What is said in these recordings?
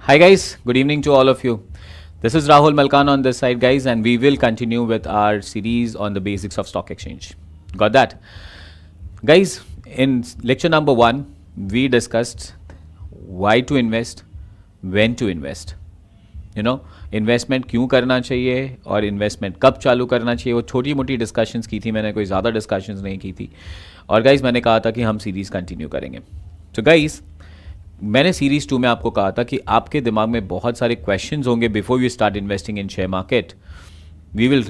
Hi guys, good evening to all of you. This is Rahul Malkan on this side, guys, and we will continue with our series on the basics of stock exchange. Got that? Guys, in lecture number 1, we discussed why to invest, when to invest. Investment क्यों करना चाहिए और investment कब चालू करना चाहिए, वो छोटी मोटी डिस्कशंस की थी मैंने, कोई ज़्यादा डिस्कशंस नहीं की थी. और गाइज मैंने कहा था कि हम सीरीज़ कंटिन्यू करेंगे. तो गाइज मैंने सीरीज़ 2 में आपको कहा था कि आपके दिमाग में बहुत सारे क्वेश्चंस होंगे before you start investing in share market. We will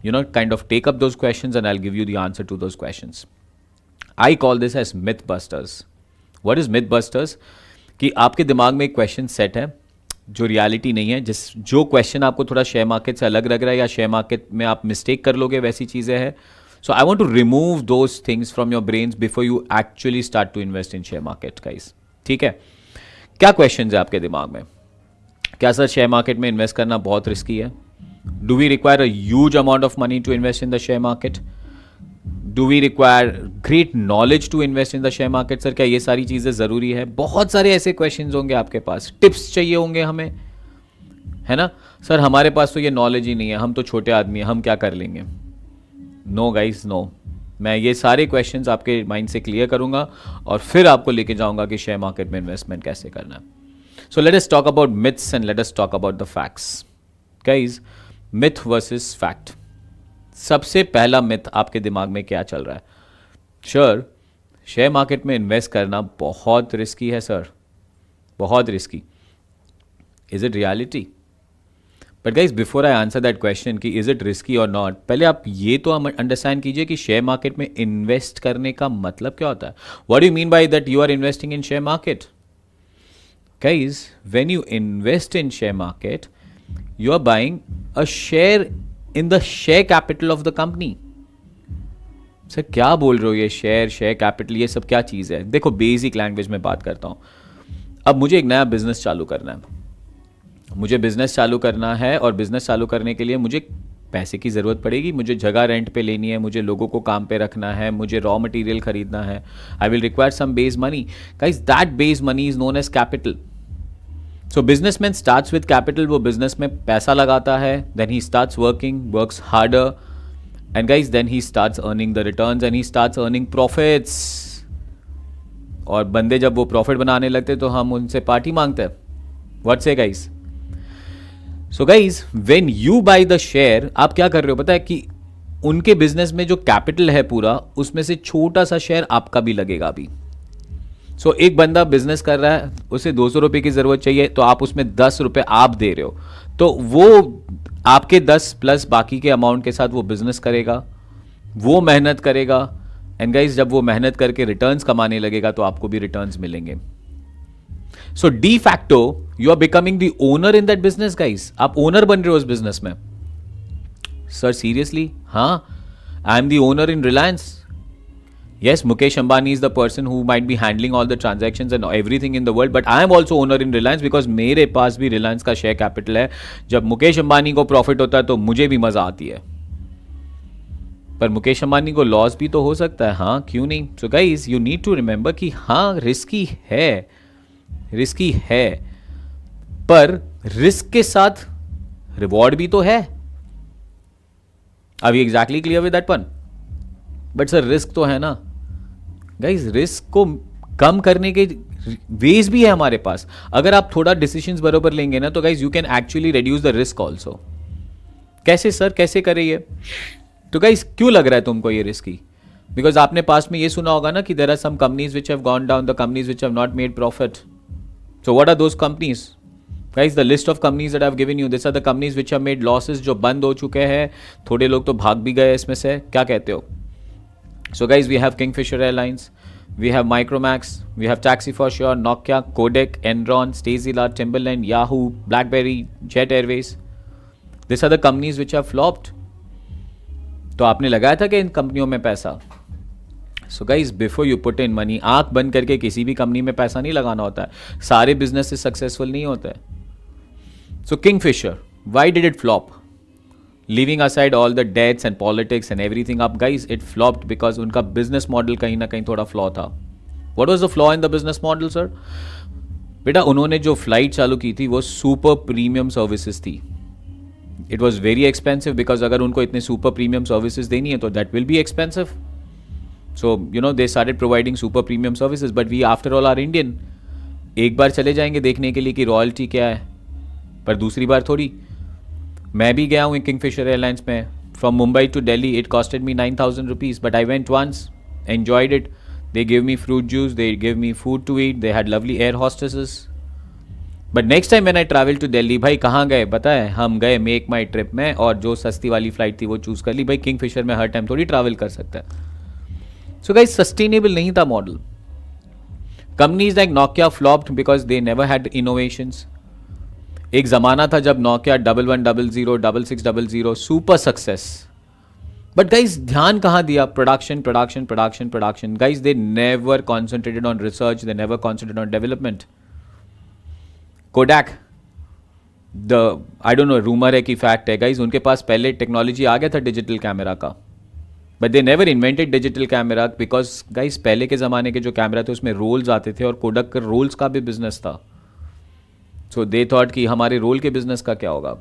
kind of take up those questions and I will give you the answer to those questions. I call this as myth busters. What is myth busters? कि आपके दिमाग में एक question set है जो reality नहीं है, जो क्वेश्चन आपको थोड़ा शेयर मार्केट से अलग लग रहा है या शेयर मार्केट में आप मिस्टेक कर लोगे, वैसी चीज़ें हैं. So I want to remove those things from your brains before you actually start to invest in share market guys. ठीक है, क्या क्वेश्चन है आपके दिमाग में? क्या सर शेयर मार्केट में इन्वेस्ट करना बहुत रिस्की है? Do we require a huge amount of money to invest in the share market? Do we require great knowledge to invest in the share market? Sir क्या ये सारी चीज़ें ज़रूरी है? बहुत सारे ऐसे क्वेश्चन होंगे आपके पास, टिप्स चाहिए होंगे हमें, है ना. सर हमारे पास तो ये नॉलेज ही नहीं है, हम तो छोटे आदमी हैं, हम क्या कर लेंगे? No guys no. मैं ये सारे क्वेश्चंस आपके माइंड से क्लियर करूंगा और फिर आपको लेके जाऊंगा कि शेयर मार्केट में इन्वेस्टमेंट कैसे करना है. So let us talk about myths and let us talk about the facts. Guys, myth versus fact. सबसे पहला मिथ आपके दिमाग में क्या चल रहा है? सर शेयर मार्केट में इन्वेस्ट करना बहुत रिस्की है सर, बहुत risky. Is it reality? But guys before I answer that question कि इज इट रिस्की और नॉट, पहले आप ये तो अंडरस्टैंड कीजिए कि शेयर मार्केट में इन्वेस्ट करने का मतलब क्या होता है. What do you mean by that you are investing in share market? Guys when you invest in share market you are buying a share in the share capital of the company. Sir क्या बोल रहे हो, ये share capital, ये सब क्या चीज़ है? देखो बेसिक लैंग्वेज में बात करता हूँ. अब मुझे एक नया बिजनेस चालू करना है, मुझे बिजनेस चालू करना है और बिजनेस चालू करने के लिए मुझे पैसे की ज़रूरत पड़ेगी. मुझे जगह रेंट पे लेनी है, मुझे लोगों को काम पे रखना है, मुझे रॉ मटेरियल खरीदना है. I will require some base money. Guys that base money is known as capital. So businessman starts with capital. वो बिजनेस में पैसा लगाता है, then he starts working, works harder, and guys then he starts earning the returns and he starts earning profits. और बंदे जब वो profit बनाने लगते तो हम उनसे पार्टी मांगते हैं. व्हाट से guys? So guys when you by the share, आप क्या कर रहे हो पता है? कि उनके बिजनेस में जो कैपिटल है पूरा, उसमें से छोटा सा शेयर आपका भी लगेगा अभी. सो एक बंदा बिजनेस कर रहा है, उसे 200 रुपये की जरूरत चाहिए, तो आप उसमें 10 रुपये आप दे रहे हो, तो वो आपके 10 प्लस बाकी के अमाउंट के साथ वो बिजनेस करेगा, वो मेहनत करेगा, एंड गाइज जब वो मेहनत करके रिटर्न्स कमाने लगेगा तो आपको भी रिटर्न्स मिलेंगे. So de facto you are becoming the owner in that business guys. आप ओनर बन रहे हो उस बिजनेस में. Sir seriously? हाँ, I am the owner in Reliance. Yes, Mukesh Ambani is the person who might be handling all the transactions and everything in the world, but I am also owner in Reliance because मेरे पास भी रिलायंस का share capital है. जब मुकेश अंबानी को profit होता है तो मुझे भी मजा आती है. पर मुकेश अंबानी को लॉस भी तो हो सकता है, हाँ क्यों नहीं. So guys you need to remember कि हाँ रिस्की है, रिस्की है, पर रिस्क के साथ रिवॉर्ड भी तो है. अभी exactly clear with that one? But sir risk तो है ना. गाइज रिस्क को कम करने के वेज भी है हमारे पास. अगर आप थोड़ा डिसीजंस बरोबर लेंगे ना तो guys you can actually reduce the risk also. कैसे सर, कैसे करें ये? तो गाइज क्यों लग रहा है तुमको ये रिस्की? बिकॉज आपने पास में ये सुना होगा ना कि there are some companies which have gone down, the companies which have not made profit. So what are those companies? Guys, the list of companies that I've given you, these are the companies which have made losses, जो बंद हो चुके हैं. थोड़े लोग तो भाग भी गए इसमें से. क्या कहते हो? So guys, we have Kingfisher Airlines, we have Micromax, we have Taxi for Sure, Nokia, Kodak, Enron, Staceyla, Timberland, Yahoo, BlackBerry, Jet Airways. These are the companies which have flopped. तो आपने लगाया था कि इन कंपनियों में पैसा? So guys before you put in money, आंख बंद करके किसी भी कंपनी में पैसा नहीं लगाना होता है. सारे बिजनेस से सक्सेसफुल नहीं होते हैं. So Kingfisher, why did it flop? Living aside all the debts and politics and everything up guys, it flopped because उनका बिजनेस मॉडल कहीं ना कहीं थोड़ा फ्लॉ था. What was the flaw in the business model sir? बेटा उन्होंने जो flight चालू की थी वो सुपर प्रीमियम सर्विसेज थी. It was very expensive because अगर उनको इतने सुपर प्रीमियम सर्विसेज देनी है तो that will be expensive. So you know they started providing super premium services, but we after all are Indian. एक बार चले जाएंगे देखने के लिए कि रॉयल्टी क्या है, पर दूसरी बार थोड़ी. मैं भी गया हूँ किंगफिशर एयरलाइंस में. From Mumbai to Delhi it costed me 9,000 rupees, but I went once, enjoyed it. They gave me fruit juice, they gave me food to eat, they had lovely air hostesses. But next time when I travel to Delhi, भाई कहाँ गए पता है? हम गए make माई trip में, और जो सस्ती वाली फ्लाइट थी वो चूज़ कर ली. भाई किंगफिशर में हर टाइम थोड़ी ट्रैवल कर सकता है. सो गाइस सस्टेनेबल नहीं था model. Companies like Nokia flopped because they never had innovations. एक ज़माना था जब Nokia 1100, 6600 super success. But guys ध्यान कहाँ दिया? Production production production production. Guys they never concentrated on research, they never concentrated on development. Kodak, I don't know, rumour है कि fact है गाइज, उनके पास पहले टेक्नोलॉजी आ गया था डिजिटल कैमरा का, but they never invented digital camera because guys पहले के ज़माने के जो कैमरा थे उसमें रोल्स आते थे, और कोडक का रोल्स का भी बिजनेस था. सो दे थॉट कि हमारे रोल के बिजनेस का क्या होगा.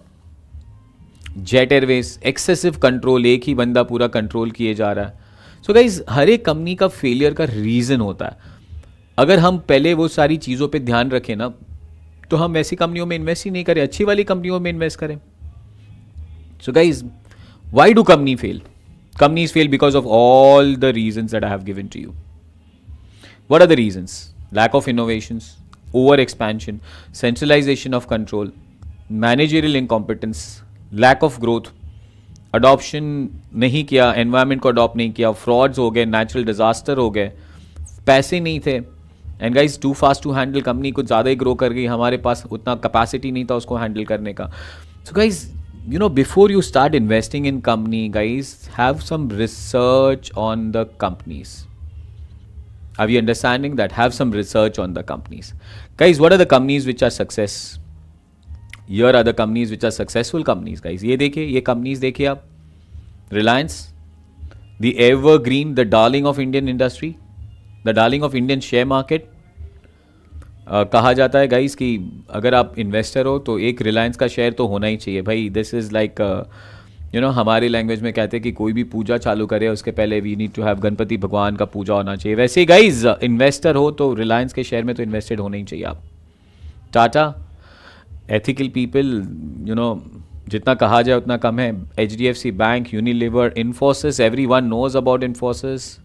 जेट एयरवेज, एक्सेसिव कंट्रोल, एक ही बंदा पूरा कंट्रोल किए जा रहा है. सो गाइज हर एक कंपनी का फेलियर का रीज़न होता है. अगर हम पहले वो सारी चीज़ों पे ध्यान रखें ना, तो हम ऐसी कंपनियों में इन्वेस्ट ही नहीं करें, अच्छी वाली कंपनियों में इन्वेस्ट करें. So guys why do company fail? Companies fail because of all the reasons that I have given to you. What are the reasons? Lack of innovations, over expansion, centralization of control, managerial incompetence, lack of growth, adoption नहीं किया, environment को adopt नहीं किया, frauds हो गए, natural disaster हो गए, पैसे नहीं थे, and guys too fast to handle. Company कुछ ज़्यादा ही ग्रो कर गई, हमारे पास उतना कैपेसिटी नहीं था उसको हैंडल करने का. So guys, you know, before you start investing in company, guys, have some research on the companies. Are we understanding that? Have some research on the companies. Guys, what are the companies which are success? Here are the companies which are successful companies, guys. ये देखिए, ये companies देखिए आप. Reliance, the evergreen, the darling of Indian industry, the darling of Indian share market. कहा जाता है guys कि अगर आप इन्वेस्टर हो तो एक रिलायंस का शेयर तो होना ही चाहिए भाई. This is like you know, हमारी लैंग्वेज में कहते हैं कि कोई भी पूजा चालू करे उसके पहले we need to have Ganpati भगवान का पूजा होना चाहिए. वैसे ही गाइस इन्वेस्टर हो तो रिलायंस के शेयर में तो इन्वेस्टेड होना ही चाहिए आप. Tata, ethical people, you know, जितना कहा जाए उतना कम है. HDFC bank, Unilever, Infosys, every one knows about Infosys.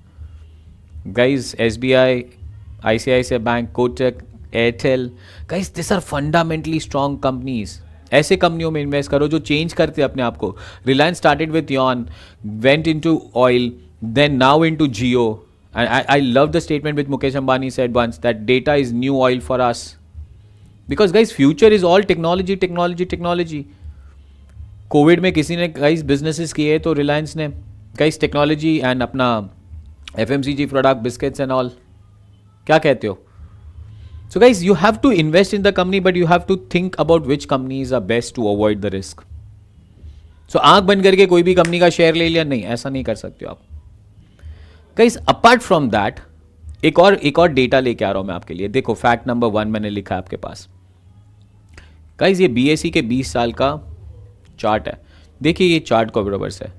Guys SBI, ICICI bank, Kotak, Airtel. Guys this are fundamentally strong companies. ऐसे कंपनियों में इन्वेस्ट करो जो चेंज करते हैं अपने आप को. Reliance started with yarn, went into oil, then now into Jio. I love the statement with Mukesh Ambani said once that data is new oil for us. Because guys future is all technology technology technology. Covid में किसी ने guys businesses किए तो रिलायंस ने guys technology and अपना FMCG product, biscuits and all. क्या कहते हो? So guys, you have to invest in the company, but you have to think about which companies are best to avoid the risk. So आंख बंद करके कोई भी company का शेयर ले लिया, नहीं, ऐसा नहीं कर सकते हो आप. Guys, apart from that, एक और डेटा लेके आ रहा हूं मैं आपके लिए. देखो फैक्ट नंबर 1 मैंने लिखा है आपके पास. Guys, ये BSE के 20 साल का चार्ट है. देखिए ये चार्ट को बराबर से.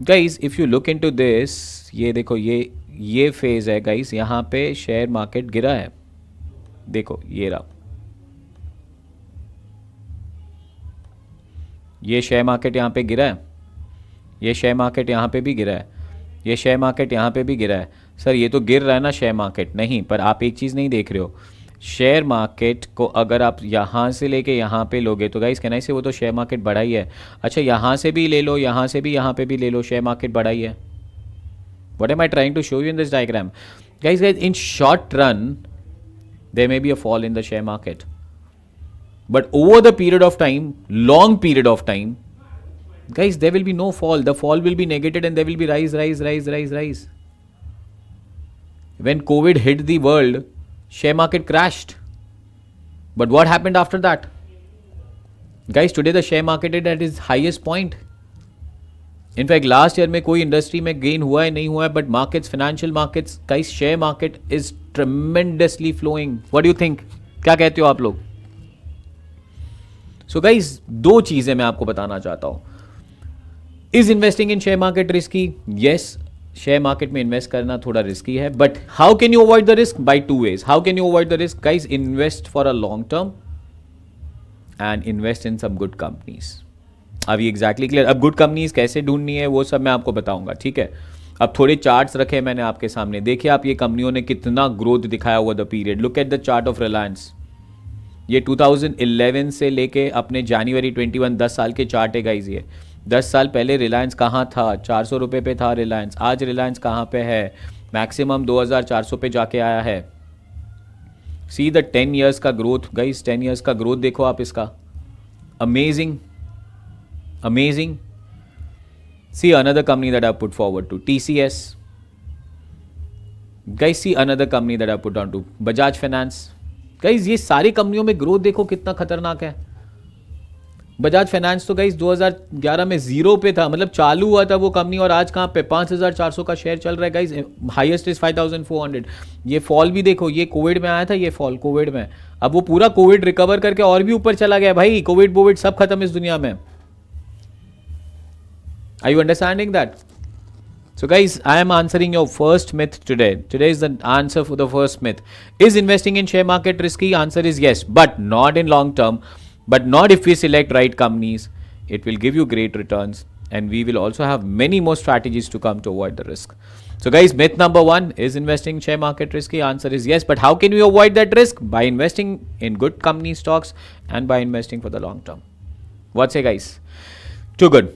Guys, if you look into this, ये देखो ये फेज है गाइस, यहाँ पे शेयर मार्केट गिरा है. देखो ये रहा, ये शेयर मार्केट यहाँ पे गिरा है, ये शेयर मार्केट यहाँ पे भी गिरा है, ये शेयर मार्केट यहाँ पे भी गिरा है. सर ये तो गिर रहा है ना शेयर मार्केट. नहीं, पर आप एक चीज़ नहीं देख रहे हो. शेयर मार्केट को अगर आप यहाँ से लेके यहाँ पे लोगे तो गाइस कहना से वो तो शेयर मार्केट बढ़ा ही है. अच्छा यहाँ से भी ले लो, यहाँ से भी, यहाँ पे भी ले लो, शेयर मार्केट बढ़ा ही है. What am I trying to show you in this diagram? Guys, in short run, there may be a fall in the share market. But over the period of time, long period of time, guys, there will be no fall. The fall will be negated and there will be rise, rise, rise, rise, rise. When COVID hit the world, share market crashed. But what happened after that? Guys, today the share market is at its highest point. In fact last year में कोई industry में gain हुआ है नहीं हुआ है, but markets, financial markets, guys share market is tremendously flowing. What do you think? क्या कहते हो आप लोग? सो गाइज, दो चीजें मैं आपको बताना चाहता हूं. Is investing in share market risky? Yes, share market में इन्वेस्ट करना थोड़ा रिस्की है, but how can you avoid the risk? By two ways. How can you avoid the risk? Guys, invest for a long term and invest in some good companies. अब ये exactly clear. अब good companies कैसे ढूंढनी है वो सब मैं आपको बताऊंगा, ठीक है. अब थोड़े चार्ट्स रखे मैंने आपके सामने. देखिए आप, ये कंपनियों ने कितना ग्रोथ दिखाया हुआ the period. Look at the chart of Reliance. ये 2011 से लेके अपने जनवरी 21, 10 साल के चार्ट है गाइज. ये 10 साल पहले रिलायंस कहाँ था? 400 रुपये पे था रिलायंस. आज रिलायंस कहाँ पे है? मैक्सिमम 2400 पे जाके आया है. सी द 10 ईयर्स का ग्रोथ गाइज. 10 ईयर्स का ग्रोथ देखो आप इसका. Amazing, amazing. See another company that I put forward to, TCS. Guys, see another company that I put on to, Bajaj Finance. Guys, ये सारी कंपनियों में ग्रोथ देखो कितना खतरनाक है. बजाज फाइनेंस तो गाइस 2011 में जीरो पे था, मतलब चालू हुआ था वो कंपनी, और आज कहाँ पे 5400 का शेयर चल रहा है गाइस. Highest is 5400. ये फॉल भी देखो, ये कोविड में आया था ये फॉल, कोविड में. अब वो पूरा कोविड रिकवर करके और भी ऊपर चला गया भाई. कोविड सब खत्म इस दुनिया में. Are you understanding that? So guys, I am answering your first myth today. Today is the answer for the first myth. Is investing in share market risky? Answer is yes, but not in long term, but not if we select right companies. It will give you great returns, and we will also have many more strategies to come to avoid the risk. So guys, myth number 1, is investing in share market risky? Answer is yes, but how can we avoid that risk? By investing in good company stocks and by investing for the long term. What say guys? Too good.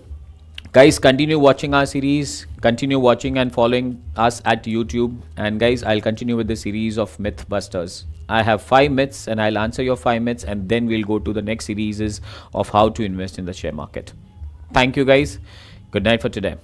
Guys, continue watching our series, continue watching and following us at YouTube, and guys, I'll continue with the series of Mythbusters. I have 5 myths and I'll answer your 5 myths, and then we'll go to the next series of how to invest in the share market. Thank you guys. Good night for today.